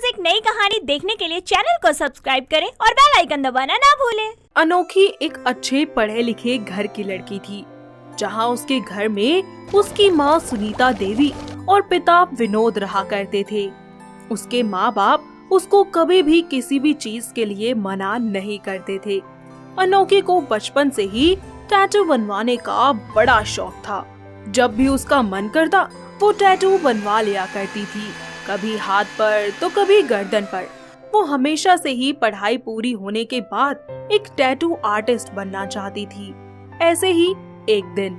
रोज एक नई कहानी देखने के लिए चैनल को सब्सक्राइब करें और बेल आइकन दबाना ना भूलें। अनोखी एक अच्छे पढ़े लिखे घर की लड़की थी, जहां उसके घर में उसकी माँ सुनीता देवी और पिता विनोद रहा करते थे। उसके माँ बाप उसको कभी भी किसी भी चीज के लिए मना नहीं करते थे। अनोखी को बचपन से ही टैटू बनवाने का बड़ा शौक था। जब भी उसका मन करता वो टैटू बनवा लिया करती थी, कभी हाथ पर तो कभी गर्दन पर। वो हमेशा से ही पढ़ाई पूरी होने के बाद एक टैटू आर्टिस्ट बनना चाहती थी। ऐसे ही एक दिन,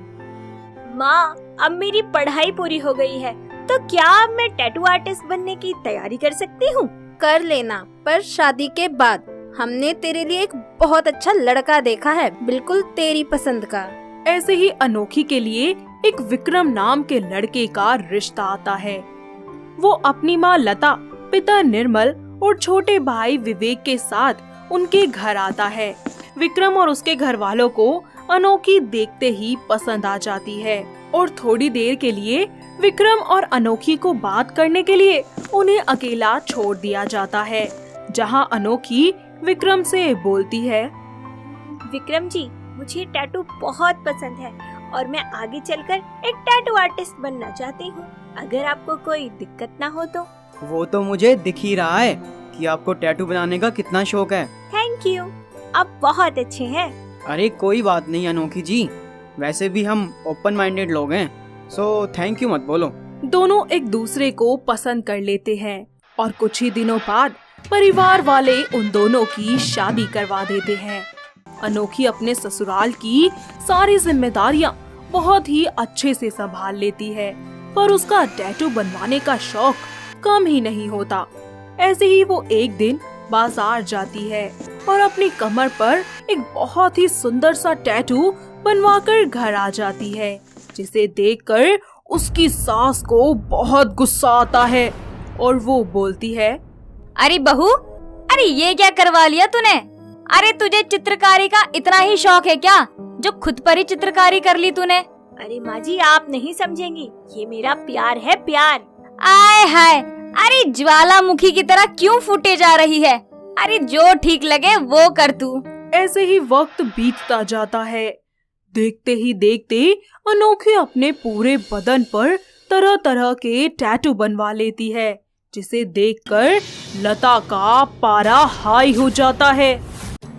माँ, अब मेरी पढ़ाई पूरी हो गई है, तो क्या अब मैं टैटू आर्टिस्ट बनने की तैयारी कर सकती हूँ? कर लेना, पर शादी के बाद। हमने तेरे लिए एक बहुत अच्छा लड़का देखा है, बिल्कुल तेरी पसंद का। ऐसे ही अनोखी के लिए एक विक्रम नाम के लड़के का रिश्ता आता है। वो अपनी माँ लता, पिता निर्मल और छोटे भाई विवेक के साथ उनके घर आता है। विक्रम और उसके घर वालों को अनोखी देखते ही पसंद आ जाती है और थोड़ी देर के लिए विक्रम और अनोखी को बात करने के लिए उन्हें अकेला छोड़ दिया जाता है, जहां अनोखी विक्रम से बोलती है, विक्रम जी, मुझे टैटू बहुत पसंद है और मैं आगे चलकर एक टैटू आर्टिस्ट बनना चाहती हूँ। अगर आपको कोई दिक्कत ना हो तो। वो तो मुझे दिख ही रहा है कि आपको टैटू बनाने का कितना शौक है। थैंक यू, आप बहुत अच्छे हैं। अरे कोई बात नहीं अनोखी जी, वैसे भी हम ओपन माइंडेड लोग हैं, सो थैंक यू मत बोलो। दोनों एक दूसरे को पसंद कर लेते हैं और कुछ ही दिनों बाद परिवार वाले उन दोनों की शादी करवा देते हैं। अनोखी अपने ससुराल की सारी जिम्मेदारियां बहुत ही अच्छे से संभाल लेती है, पर उसका टैटू बनवाने का शौक कम ही नहीं होता। ऐसे ही वो एक दिन बाजार जाती है और अपनी कमर पर एक बहुत ही सुंदर सा टैटू बनवाकर घर आ जाती है, जिसे देखकर उसकी सास को बहुत गुस्सा आता है और वो बोलती है, अरे बहू, अरे ये क्या करवा लिया तूने? अरे तुझे चित्रकारी का इतना ही शौक है क्या, जो खुद पर ही चित्रकारी कर ली तूने? अरे माँ जी, आप नहीं समझेंगी, ये मेरा प्यार है, प्यार। आय हाय, अरे ज्वालामुखी की तरह क्यों फूटे जा रही है? अरे जो ठीक लगे वो कर तू। ऐसे ही वक्त बीतता जाता है। देखते ही देखते अनोखी अपने पूरे बदन पर तरह तरह के टैटू बनवा लेती है, जिसे देखकर लता का पारा हाई हो जाता है।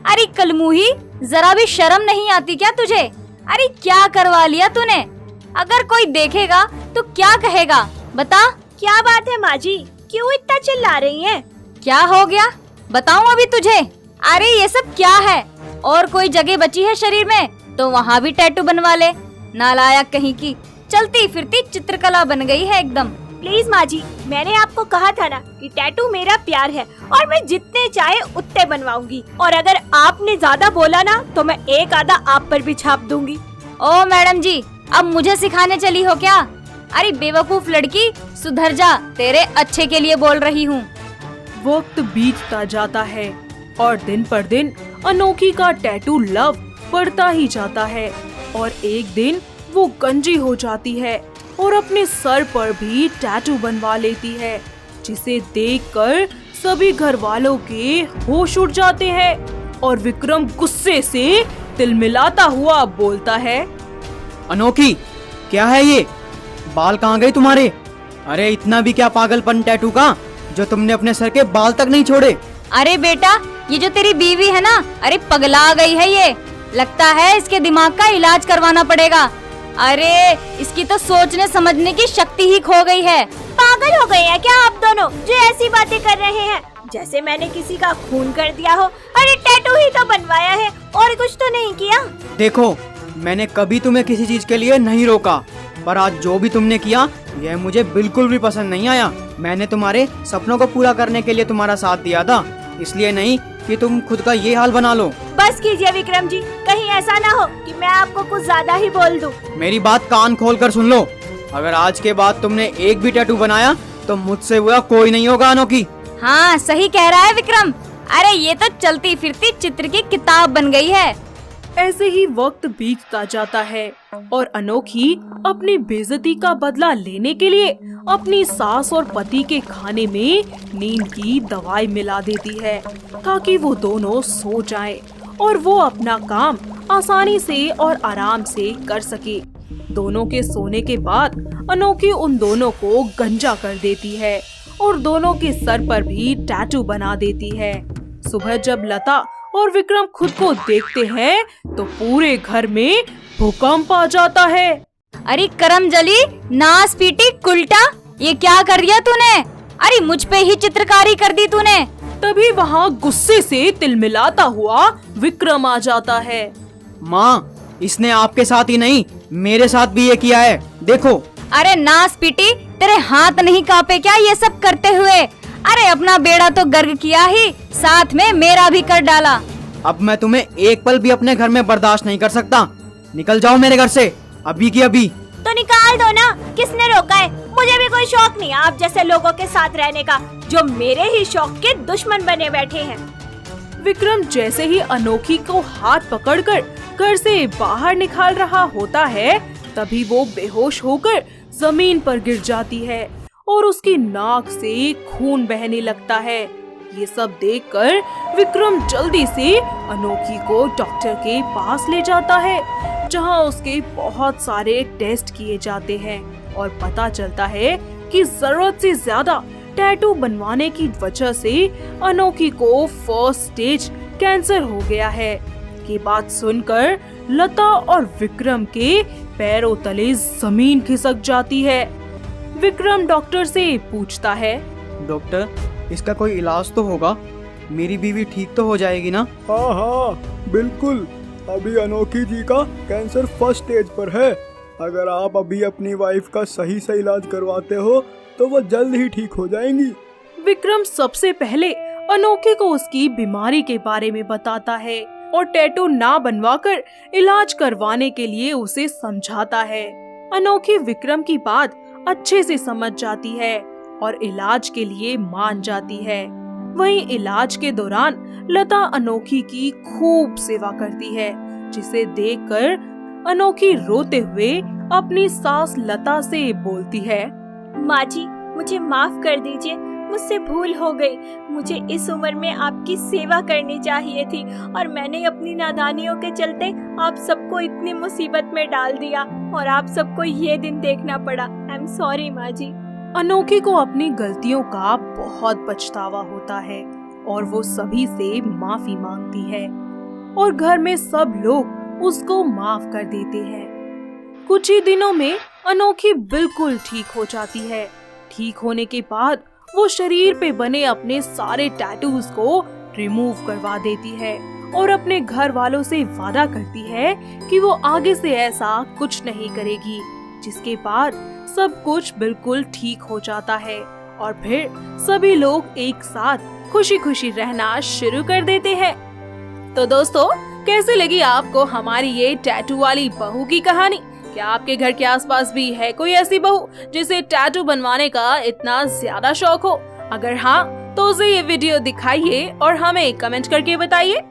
अरे कलमुही, जरा भी शर्म नहीं आती क्या तुझे? अरे क्या करवा लिया तूने? अगर कोई देखेगा तो क्या कहेगा, बता? क्या बात है माँ जी, क्यों इतना चिल्ला रही हैं? क्या हो गया, बताऊं अभी तुझे? अरे ये सब क्या है? और कोई जगह बची है शरीर में तो वहाँ भी टैटू बनवा ले। नालायक कहीं की, चलती फिरती चित्रकला बन गई है एकदम। प्लीज माँ जी, मैंने आपको कहा था ना कि टैटू मेरा प्यार है और मैं जितने चाहे उतने बनवाऊंगी, और अगर आपने ज्यादा बोला ना तो मैं एक आधा आप पर भी छाप दूंगी। ओ मैडम जी, अब मुझे सिखाने चली हो क्या? अरे बेवकूफ लड़की, सुधर जा, तेरे अच्छे के लिए बोल रही हूँ। वक्त बीतता जाता है और दिन पर दिन अनोखी का टैटू लव बढ़ता ही जाता है और एक दिन वो गंजी हो जाती है और अपने सर पर भी टैटू बनवा लेती है, जिसे देखकर सभी घर वालों के होश उड़ जाते हैं और विक्रम गुस्से से तिलमिलाता हुआ बोलता है, अनोखी, क्या है ये? बाल कहाँ गए तुम्हारे? अरे इतना भी क्या पागलपन टैटू का, जो तुमने अपने सर के बाल तक नहीं छोड़े? अरे बेटा, ये जो तेरी बीवी है ना, अरे पगला गई है ये। लगता है इसके दिमाग का इलाज करवाना पड़ेगा। अरे इसकी तो सोचने समझने की शक्ति ही खो गई है। पागल हो गए हैं क्या आप दोनों, जो ऐसी बातें कर रहे हैं? जैसे मैंने किसी का खून कर दिया हो। अरे टैटू ही तो बनवाया है, और कुछ तो नहीं किया। देखो, मैंने कभी तुम्हें किसी चीज के लिए नहीं रोका, पर आज जो भी तुमने किया यह मुझे बिल्कुल भी पसंद नहीं आया। मैंने तुम्हारे सपनों को पूरा करने के लिए तुम्हारा साथ दिया था, इसलिए नहीं कि तुम खुद का ये हाल बना लो। बस कीजिए विक्रम जी, कहीं ऐसा ना हो कि मैं आपको कुछ ज्यादा ही बोल दूं। मेरी बात कान खोल कर सुन लो, अगर आज के बाद तुमने एक भी टैटू बनाया तो मुझसे बुरा कोई नहीं होगा अनोखी। हाँ सही कह रहा है विक्रम। अरे ये तो चलती फिरती चित्र की किताब बन गई है। ऐसे ही वक्त बीतता जाता है और अनोखी अपनी बेइज्जती का बदला लेने के लिए अपनी सास और पति के खाने में नींद की दवाई मिला देती है ताकि वो दोनों सो जाएं और वो अपना काम आसानी से और आराम से कर सके। दोनों के सोने के बाद अनोखी उन दोनों को गंजा कर देती है और दोनों के सर पर भी टैटू बना देती है। सुबह जब लता और विक्रम खुद को देखते हैं तो पूरे घर में भूकंप आ जाता है। अरे करमजली, नास पीटी कुल्टा, ये क्या कर दिया तूने? अरे मुझ पे ही चित्रकारी कर दी तूने। तभी वहाँ गुस्से से तिलमिलाता हुआ विक्रम आ जाता है। माँ, इसने आपके साथ ही नहीं मेरे साथ भी ये किया है, देखो। अरे नास पीटी, तेरे हाथ नहीं कांपे क्या ये सब करते हुए? अरे अपना बेड़ा तो गर्क किया ही, साथ में मेरा भी कर डाला। अब मैं तुम्हें एक पल भी अपने घर में बर्दाश्त नहीं कर सकता। निकल जाओ मेरे घर से, अभी की अभी। तो निकाल दो ना, किसने रोका है? मुझे भी कोई शौक नहीं आप जैसे लोगों के साथ रहने का, जो मेरे ही शौक के दुश्मन बने बैठे हैं। विक्रम जैसे ही अनोखी को हाथ पकड़कर घर से बाहर निकाल रहा होता है, तभी वो बेहोश होकर जमीन पर गिर जाती है और उसकी नाक से खून बहने लगता है। ये सब देखकर विक्रम जल्दी से अनोखी को डॉक्टर के पास ले जाता है, जहां उसके बहुत सारे टेस्ट किए जाते हैं और पता चलता है कि जरूरत से ज्यादा टैटू बनवाने की वजह से अनोखी को फर्स्ट स्टेज कैंसर हो गया है। ये बात सुनकर लता और विक्रम के पैरों तले जमीन खिसक जाती है। विक्रम डॉक्टर से पूछता है, डॉक्टर, इसका कोई इलाज तो होगा? मेरी बीवी ठीक तो हो जाएगी ना? हाँ हाँ बिल्कुल, अभी अनोखी जी का कैंसर फर्स्ट स्टेज पर है। अगर आप अभी अपनी वाइफ का सही से इलाज करवाते हो तो वो जल्द ही ठीक हो जाएंगी। विक्रम सबसे पहले अनोखी को उसकी बीमारी के बारे में बताता है और टैटू ना बनवाकर इलाज करवाने के लिए उसे समझाता है। अनोखी विक्रम की बात अच्छे से समझ जाती है और इलाज के लिए मान जाती है। वहीं इलाज के दौरान लता अनोखी की खूब सेवा करती है, जिसे देखकर अनोखी रोते हुए अपनी सास लता से बोलती है, माँ जी, मुझे माफ कर दीजिए, मुझसे भूल हो गई। मुझे इस उम्र में आपकी सेवा करनी चाहिए थी और मैंने अपनी नादानियों के चलते आप सबको इतनी मुसीबत में डाल दिया और आप सबको ये दिन देखना पड़ा। आई एम सॉरी माँ जी। अनोखी को अपनी गलतियों का बहुत पछतावा होता है और वो सभी से माफी मांगती है और घर में सब लोग उसको माफ कर देते हैं। कुछ ही दिनों में अनोखी बिल्कुल ठीक हो जाती है। ठीक होने के बाद वो शरीर पे बने अपने सारे टैटूज को रिमूव करवा देती है और अपने घर वालों से वादा करती है कि वो आगे से ऐसा कुछ नहीं करेगी। जिसके बाद सब कुछ बिल्कुल ठीक हो जाता है और फिर सभी लोग एक साथ खुशी खुशी रहना शुरू कर देते हैं। तो दोस्तों, कैसे लगी आपको हमारी ये टैटू वाली बहू की कहानी? क्या आपके घर के आसपास भी है कोई ऐसी बहू जिसे टैटू बनवाने का इतना ज्यादा शौक हो? अगर हाँ, तो उसे ये वीडियो दिखाइए और हमें कमेंट करके बताइए।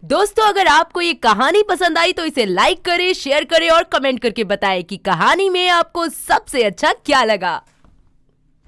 दोस्तों, अगर आपको ये कहानी पसंद आई तो इसे लाइक करें, शेयर करें और कमेंट करके बताएं कि कहानी में आपको सबसे अच्छा क्या लगा।